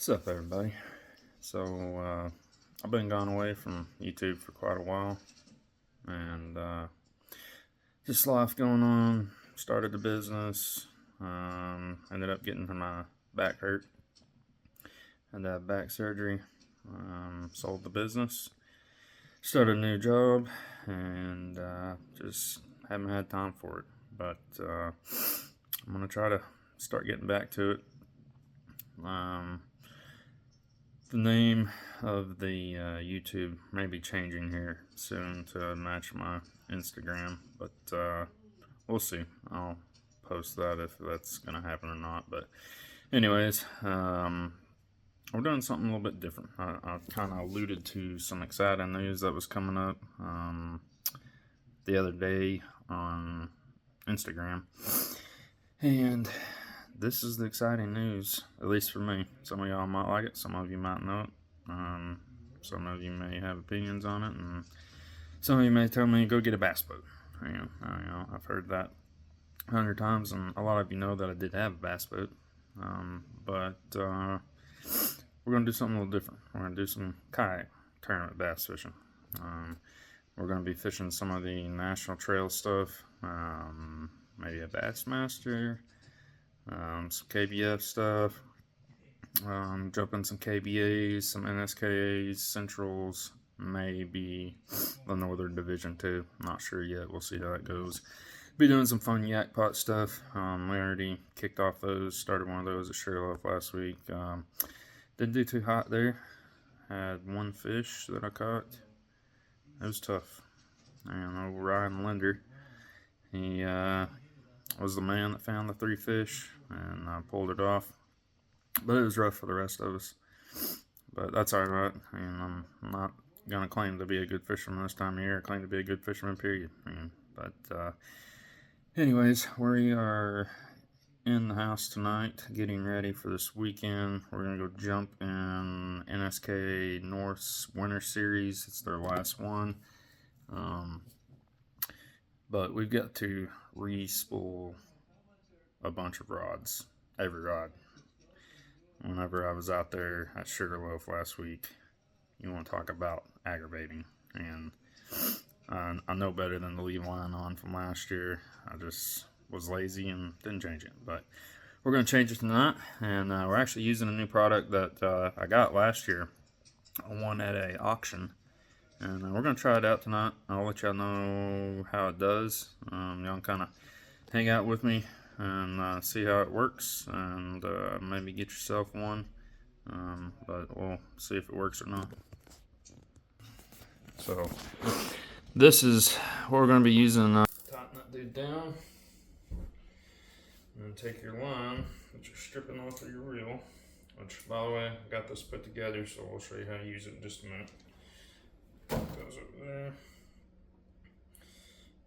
What's up, everybody? I've been gone away from YouTube for quite a while, and just life going on. Started the business, ended up getting my back hurt, had to have back surgery, sold the business, started a new job, and just haven't had time for it. But I'm gonna try to start getting back to it. The name of the YouTube may be changing here soon to match my Instagram, but we'll see. I'll post that if that's going to happen or not. But anyways, we're doing something a little bit different. I kind of alluded to some exciting news that was coming up the other day on Instagram, and this is the exciting news, at least for me. Some of y'all might like it, some of you might not. Some of you may have opinions on it, and some of you may tell me go get a bass boat. I've heard that 100 times, and a lot of you know that I did have a bass boat. But we're going to do something a little different. We're going to do some kayak tournament bass fishing. We're going to be fishing some of the national trail stuff, maybe a Bassmaster, some KBF stuff, jump in some KBAs, some NSKAs, Centrals, maybe the Northern Division too. Not sure yet. We'll see how that goes. Be doing some fun yak pot stuff. We already kicked off those. Started one of those at Sugarloaf last week. Didn't do too hot there. Had one fish that I caught. It was tough. And old Ryan Linder, he was the man that found the 3 fish, and I pulled it off. But it was rough for the rest of us. But that's alright. I'm not going to claim to be a good fisherman this time of year. I claim to be a good fisherman, period. Anyways, we are in the house tonight, getting ready for this weekend. We're going to go jump in NSK North's Winter Series. It's their last one. But we've got to re-spool a bunch of rods, every rod. Whenever I was out there at Sugarloaf last week, you want to talk about aggravating. And I know better than to leave line on from last year. I just was lazy and didn't change it. But we're going to change it tonight, and we're actually using a new product that I got last year. I won at a auction. And we're going to try it out tonight. I'll let y'all know how it does. Y'all can kind of hang out with me and see how it works. And maybe get yourself one. But we'll see if it works or not. So, this is what we're going to be using. Tighten that dude down. And then take your line that you're stripping off of your reel. Which, by the way, I got this put together, so I'll show you how to use it in just a minute. Goes over there,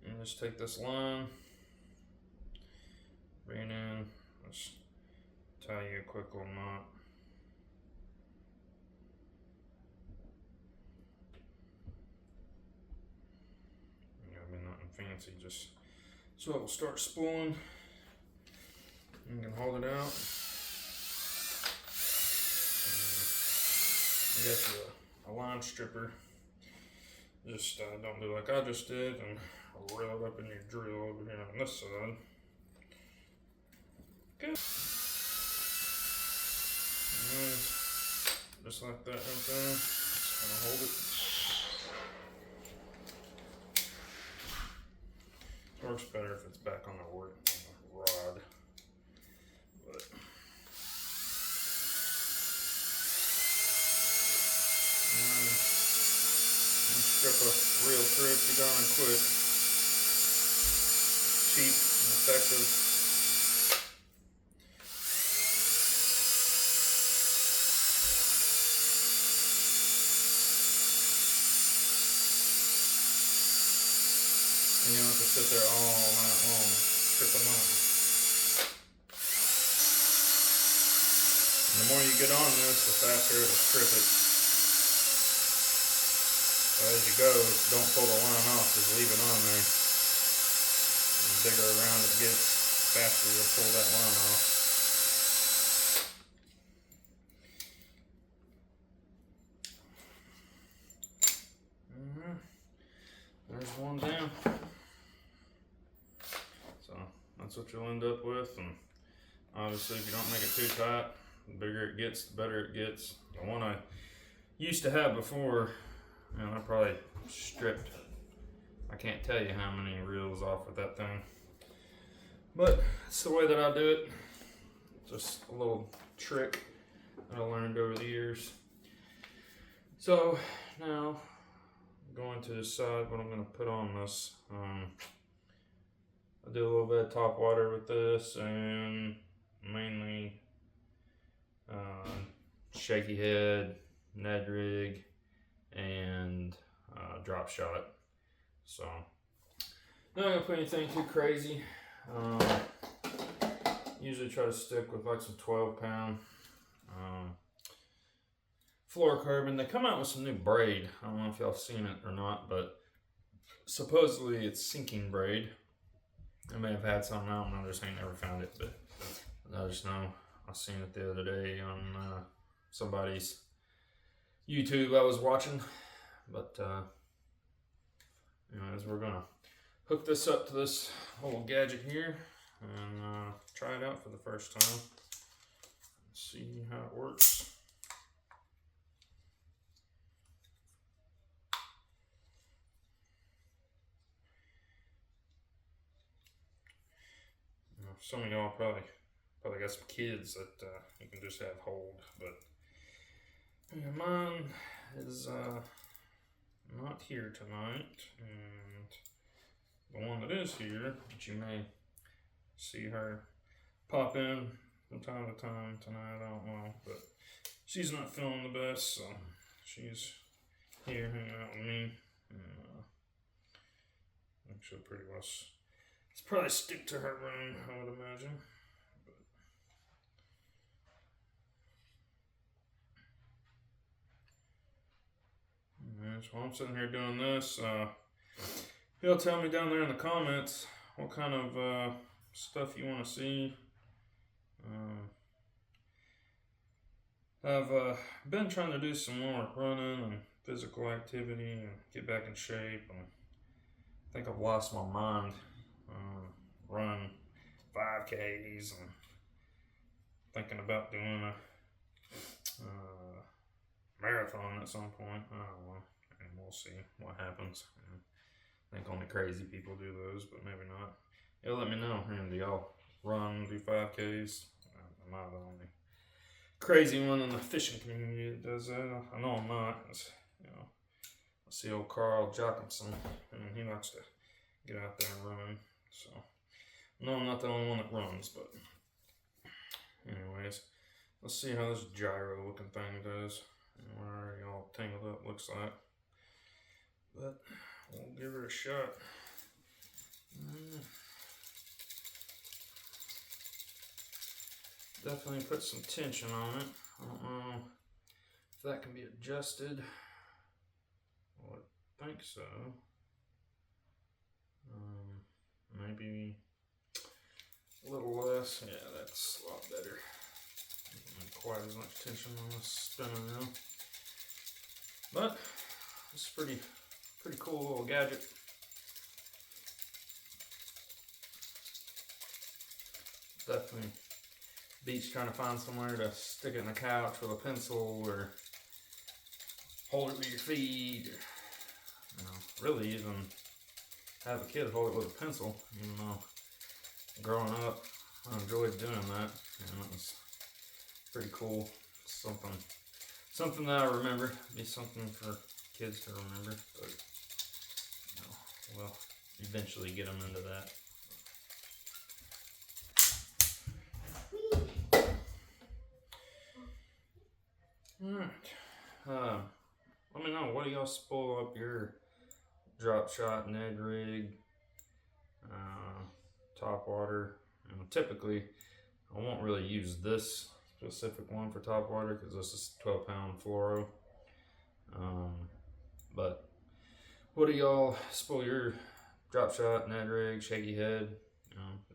and just take this line, bring it in, just tie you a quick little knot. You gotta be nothing fancy, just so it will start spooling. You can hold it out. You got a line stripper. Just don't do like I just did and reel it up in your drill over here on this side. Good. And just like that right there. Just kind of hold it. It works better if it's back on the rod. But strip a reel pretty darn quick, cheap and effective. And you don't have to sit there all night long stripping on. And the more you get on this, the faster it'll strip it. As you go, don't pull the line off, just leave it on there. The bigger around it gets, faster you'll pull that line off. that's what you'll end up with. And obviously, if you don't make it too tight, the bigger it gets, the better it gets. The one I used to have before, man, I probably stripped, I can't tell you how many reels off with that thing. But it's the way that I do it. Just a little trick that I learned over the years. So now, going to decide what I'm going to put on this. I do a little bit of top water with this, and mainly shaky head, Ned rig, and drop shot. So not gonna put anything too crazy. Usually try to stick with like some 12-pound fluorocarbon. They come out with some new braid. I don't know if y'all have seen it or not, but supposedly it's sinking braid. I may have had some. I don't know. I just ain't never found it, but I just know I seen it the other day on somebody's YouTube I was watching. But anyways, we're gonna hook this up to this little gadget here and try it out for the first time. See how it works. Some of y'all probably got some kids that you can just have hold, but yeah, mine is not here tonight, and the one that is here, that you may see her pop in from time to time tonight, I don't know, but she's not feeling the best, so she's here hanging out with me, and I think she'll pretty well probably stick to her room, I would imagine. So while I'm sitting here doing this, you'll tell me down there in the comments what kind of stuff you want to see. I've been trying to do some more running and physical activity and get back in shape, and I think I've lost my mind. Running 5Ks and thinking about doing a marathon at some point. I don't know, and we'll see what happens. I think only crazy people do those, but maybe not. Y'all let me know. Do y'all run, do 5Ks? Am I the only crazy one in the fishing community that does that? I know I'm not. I see old Carl Jacobson, and he likes to get out there and run. So, no, I'm not the only one that runs, but anyways, let's see how this gyro looking thing does and where y'all tangled up looks like. But we'll give her a shot. Definitely put some tension on it. I don't know if that can be adjusted. Well, I think so. Maybe a little less. Yeah, that's a lot better. Not quite as much tension on this spinner now. But it's pretty cool little gadget. Definitely beats trying to find somewhere to stick it in the couch with a pencil or hold it with your feet, or really even have a kid hold it with a pencil. Even though growing up I enjoyed doing that, and it was pretty cool. Something that I remember. Be something for kids to remember, but we'll eventually get them into that. Alright, let me know, what do y'all spoil up your drop shot, Ned rig, top water? Typically, I won't really use this specific one for top water because this is 12-pound fluoro. But what do y'all spoil your drop shot, Ned rig, shaky head?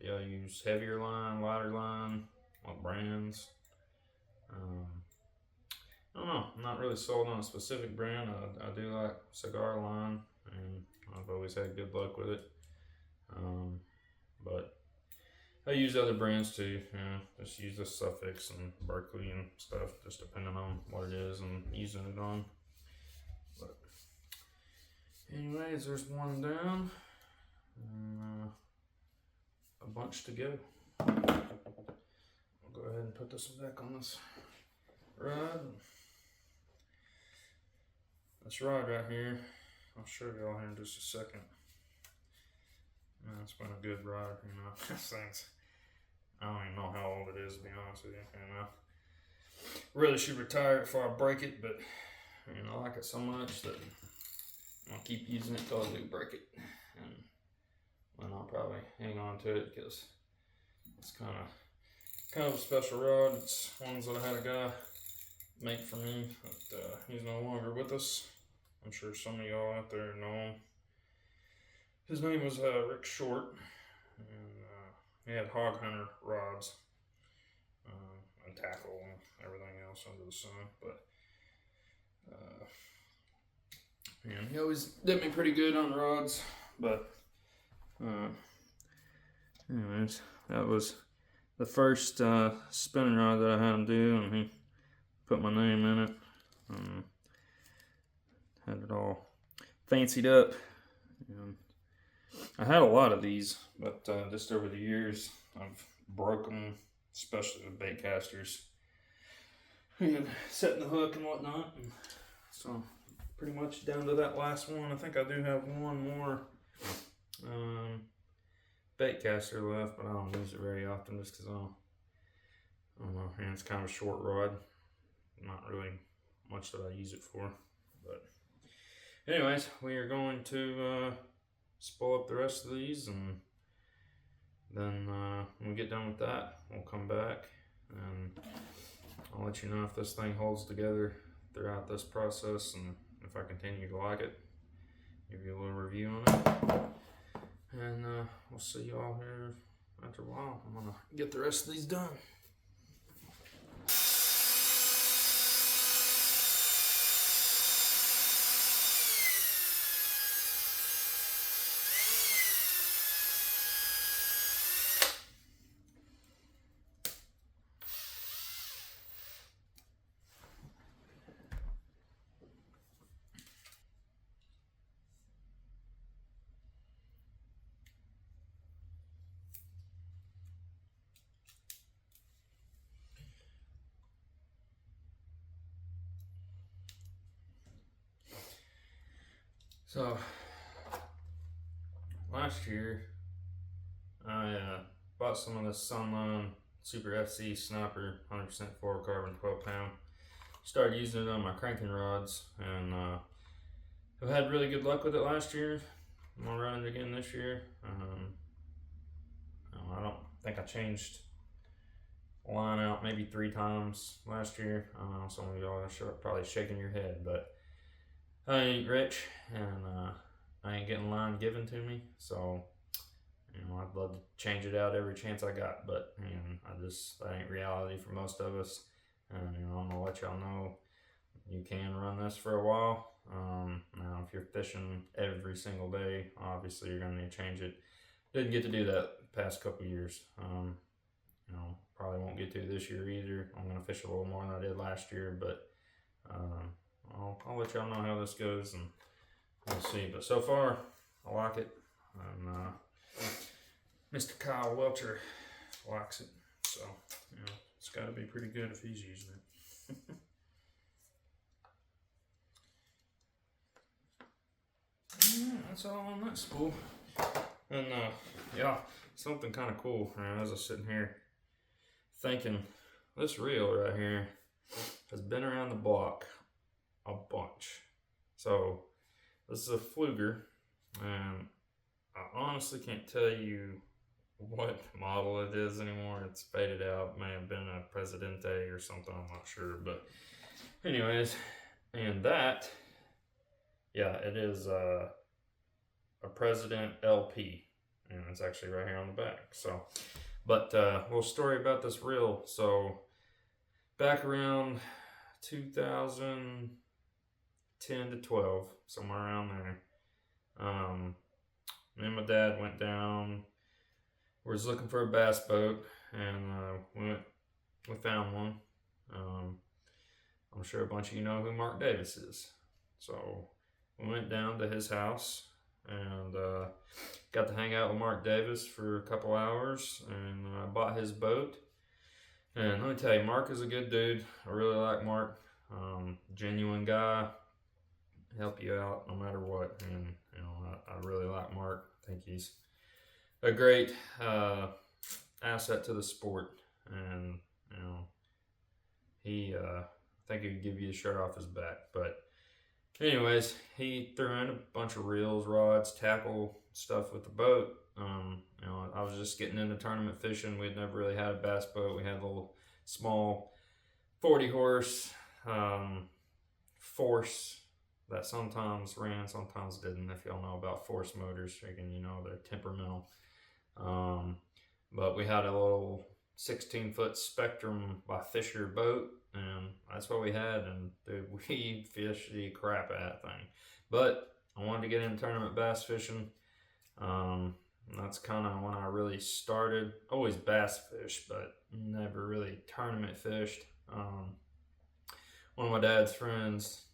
Do y'all use heavier line, lighter line? What brands? I don't know. I'm not really sold on a specific brand. I do like cigar line, and I've always had good luck with it. But I use other brands too. Just use the Suffix and Berkeley and stuff, just depending on what it is I'm using it on. But anyways, there's one down, and a bunch to go. I'll go ahead and put this one back on this rod. This rod right here, I'll show y'all here in just a second. It's been a good ride, you know. This thing's, I don't even know how old it is, to be honest with you. You know, really should retire it before I break it, but you know, I like it so much that I'll keep using it till I do break it, and then I'll probably hang on to it because it's kind of a special rod. It's ones that I had a guy make for me, but he's no longer with us. I'm sure some of y'all out there know him. His name was Rick Short, and he had hog hunter rods and tackle and everything else under the sun. But man, he always did me pretty good on rods. But anyways, that was the first spinning rod that I had him do, and he put my name in it. Had it all fancied up. And I had a lot of these, but just over the years, I've broken, especially with bait casters, and setting the hook and whatnot. And so pretty much down to that last one. I think I do have one more bait caster left, but I don't use it very often just because I don't know, and it's kind of a short rod. Not really much that I use it for. But anyways, we are going to spool up the rest of these, and then when we get done with that, we'll come back and I'll let you know if this thing holds together throughout this process, and if I continue to like it, give you a little review on it. And we'll see you all here after a while. I'm gonna get the rest of these done. So last year I bought some of this Sunline Super FC Sniper 100% fluorocarbon 12 pound. Started using it on my cranking rods, and I've had really good luck with it last year. I'm gonna run it again this year. I don't think I changed line out maybe 3 times last year. I know some of y'all are probably shaking your head, but I ain't rich, and I ain't getting line given to me, so you know, I'd love to change it out every chance I got, but that ain't reality for most of us. And you know, I'm gonna let y'all know you can run this for a while. Now, if you're fishing every single day, obviously you're gonna need to change it. Didn't get to do that the past couple years. You know, probably won't get to this year either. I'm gonna fish a little more than I did last year, but I'll let y'all know how this goes, and we'll see. But so far, I like it, and Mr. Kyle Welcher likes it, so you know, it's got to be pretty good if he's using it. Yeah, that's all on that spool. And yeah, something kind of cool. As I was sitting here thinking, this reel right here has been around the block a bunch. So this is a Fluger, and I honestly can't tell you what model it is anymore. It's faded out. May have been a Presidente or something, I'm not sure. But anyways, and that, yeah, it is a President LP, and it's actually right here on the back. So, but little story about this reel. So back around 2010 to 12, somewhere around there, me and my dad went down we're just looking for a bass boat, and we found one. Um, I'm sure a bunch of you know who Mark Davis is. So we went down to his house and got to hang out with Mark Davis for a couple hours, and bought his boat. And let me tell you, Mark is a good dude. I really like Mark. Genuine guy, help you out no matter what. And I really like Mark. I think he's a great asset to the sport. And he, I think he'd give you a shirt off his back. But anyways, he threw in a bunch of reels, rods, tackle stuff with the boat. I was just getting into tournament fishing. We'd never really had a bass boat. We had a little small 40 horse force that sometimes ran, sometimes didn't. If y'all know about force motors, they're temperamental. But we had a little 16-foot Spectrum by Fisher boat, and that's what we had. And dude, we fished the crap out of that thing. But I wanted to get into tournament bass fishing. That's kind of when I really started. Always bass fish, but never really tournament fished. One of my dad's friends,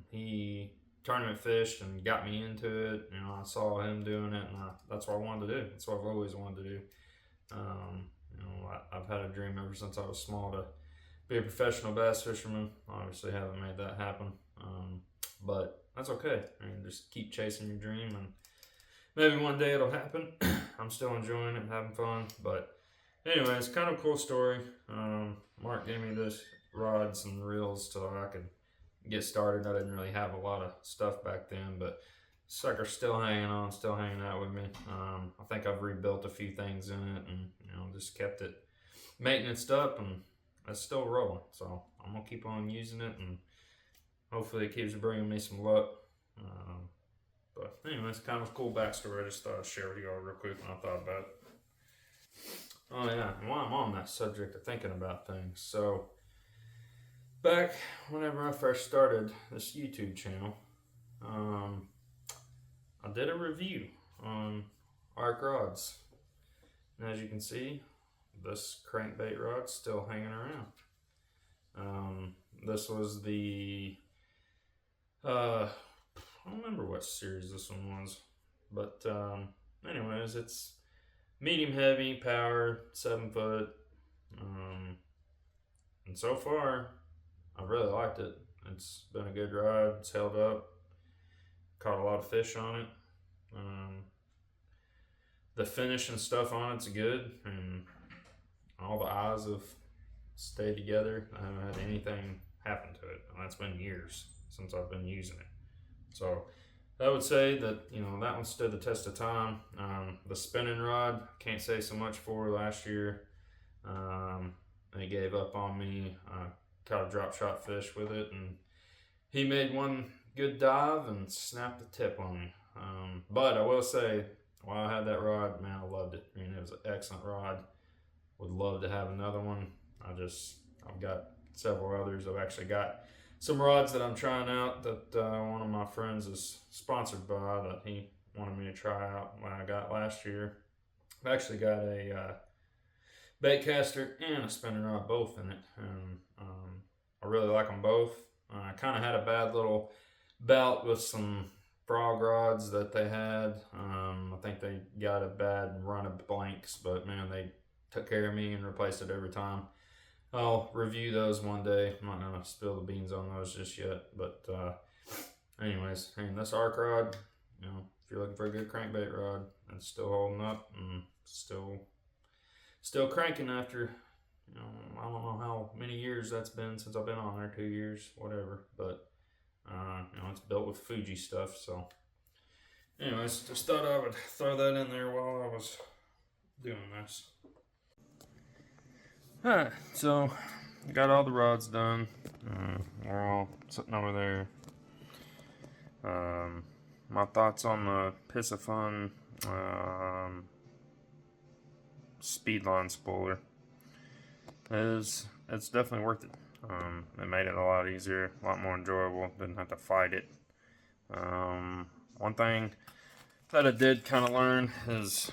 he tournament fished and got me into it. I saw him doing it, and that's what I wanted to do. That's what I've always wanted to do. I've had a dream ever since I was small to be a professional bass fisherman. Obviously, haven't made that happen, but that's okay. Just keep chasing your dream, and maybe one day it'll happen. I'm still enjoying it and having fun. But anyways, kind of a cool story. Mark gave me this rods and reels so I could get started. I didn't really have a lot of stuff back then, but sucker's still hanging on, still hanging out with me. I think I've rebuilt a few things in it, and just kept it maintenanced up, and it's still rolling. So I'm gonna keep on using it, and hopefully it keeps bringing me some luck. But anyway, it's kind of a cool backstory. I just thought I'd share with you all real quick when I thought about it. Oh yeah, and while I'm on that subject of thinking about things, so back whenever I first started this YouTube channel, I did a review on arc rods. And as you can see, this crankbait rod's still hanging around. This was the, I don't remember what series this one was, but anyways, it's medium heavy, power, 7 foot, and so far, I really liked it. It's been a good ride. It's held up. Caught a lot of fish on it. The finish and stuff on it's good, and all the eyes have stayed together. I haven't had anything happen to it, and that's been years since I've been using it. So I would say that that one stood the test of time. The spinning rod, can't say so much for last year. He gave up on me. Caught a drop shot fish with it, and he made one good dive and snapped the tip on me. But I will say, while I had that rod, man, I loved it. It was an excellent rod. Would love to have another one. I've got several others. I've actually got some rods that I'm trying out that one of my friends is sponsored by that he wanted me to try out when I got last year. I've actually got a bait caster and a spinning rod both in it, and I really like them both. I kind of had a bad little bout with some frog rods that they had. I think they got a bad run of blanks, but man, they took care of me and replaced it every time. I'll review those one day. I'm not gonna spill the beans on those just yet, but anyways, this arc rod, if you're looking for a good crankbait rod, it's still holding up and still cranking after, I don't know how many years that's been since I've been on there, 2 years, whatever, but it's built with Fuji stuff. So anyways, just thought I would throw that in there while I was doing this. Alright, so I got all the rods done. They're all sitting over there. My thoughts on the Piscifun Speedline spoiler is it's definitely worth it. It made it a lot easier, a lot more enjoyable. Didn't have to fight it. One thing that I did kind of learn is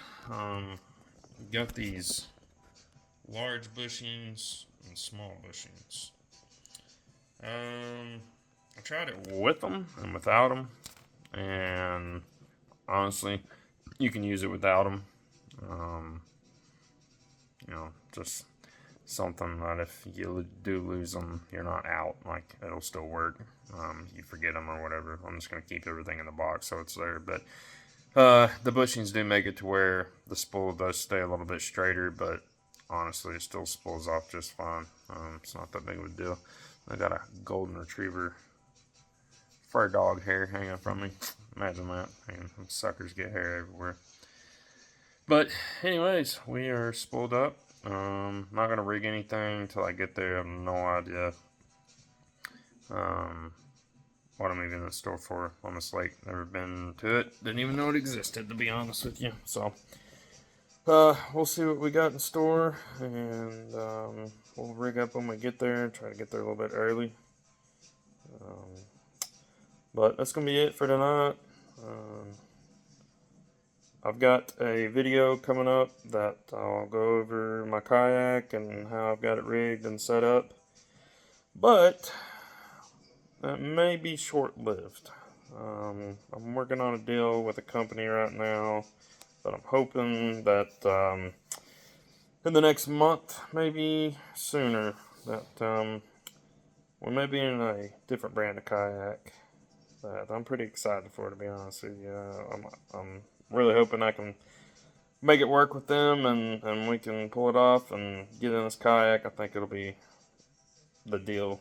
got these large bushings and small bushings. I tried it with them and without them, and honestly, you can use it without them. Um, just something that if you do lose them, you're not out. Like, it'll still work. You forget them or whatever. I'm just gonna keep everything in the box so it's there. But the bushings do make it to where the spool does stay a little bit straighter, but honestly, it still spools off just fine. It's not that big of a deal. I got a golden retriever fur dog hair hanging from me. Imagine that. Man, them suckers get hair everywhere. But anyways, we are spooled up. Not gonna rig anything until I get there. I have no idea what I'm even in store for on this lake. Never been to it. Didn't even know it existed, to be honest with you. So we'll see what we got in store, and we'll rig up when we get there. Try to get there a little bit early. But that's gonna be it for tonight. I've got a video coming up that I'll go over my kayak and how I've got it rigged and set up. But that may be short-lived. I'm working on a deal with a company right now, but I'm hoping that in the next month, maybe sooner, that we may be in a different brand of kayak that I'm pretty excited for, to be honest with you. I'm really hoping I can make it work with them, and we can pull it off and get in this kayak. I think it'll be the deal.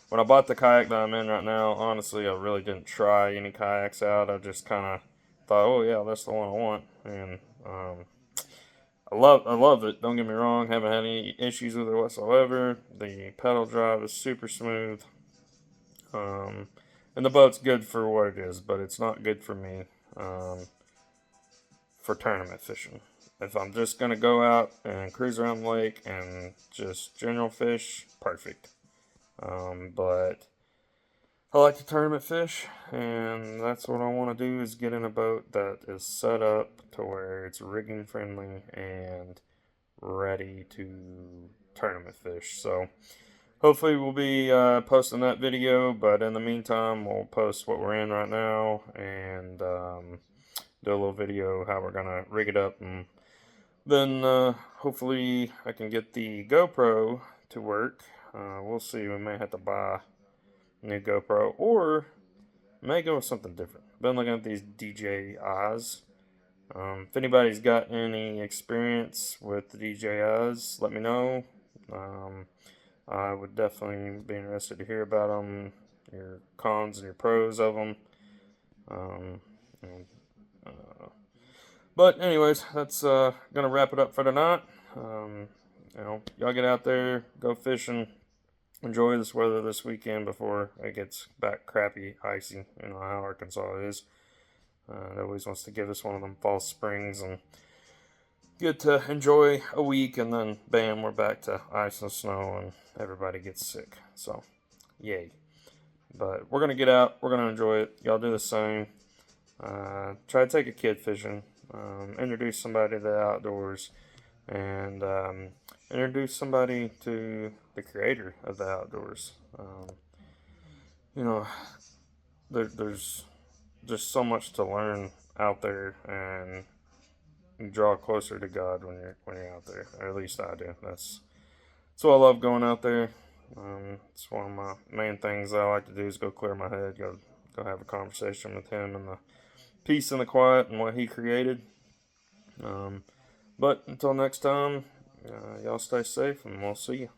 When I bought the kayak that I'm in right now, honestly, I really didn't try any kayaks out. I just kind of thought, oh yeah, that's the one I want, and I love it. Don't get me wrong, haven't had any issues with it whatsoever. The pedal drive is super smooth, and the boat's good for what it is, but it's not good for me. For tournament fishing. If I'm just going to go out and cruise around the lake and just general fish, perfect. But I like to tournament fish, and that's what I want to do, is get in a boat that is set up to where it's rigging friendly and ready to tournament fish. So hopefully we'll be posting that video, but in the meantime, we'll post what we're in right now, and do a little video how we're gonna rig it up, and then hopefully I can get the GoPro to work. We'll see. We may have to buy a new GoPro, or may go with something different. Been looking at these DJIs. If anybody's got any experience with the DJIs, let me know. I would definitely be interested to hear about them, your cons and your pros of them. But anyways, that's gonna wrap it up for tonight. Y'all get out there, go fishing, enjoy this weather this weekend before it gets back crappy, icy. You know how Arkansas is. It always wants to give us one of them false springs and get to enjoy a week, and then bam, we're back to ice and snow, and everybody gets sick. So, yay! But we're gonna get out. We're gonna enjoy it. Y'all do the same. Try to take a kid fishing. Introduce somebody to the outdoors, and introduce somebody to the creator of the outdoors. There's just so much to learn out there, and you draw closer to God when you're out there. Or at least I do. That's why I love going out there. It's one of my main things that I like to do, is go clear my head, go have a conversation with Him, and the peace and the quiet and what He created. But until next time, y'all stay safe, and we'll see you.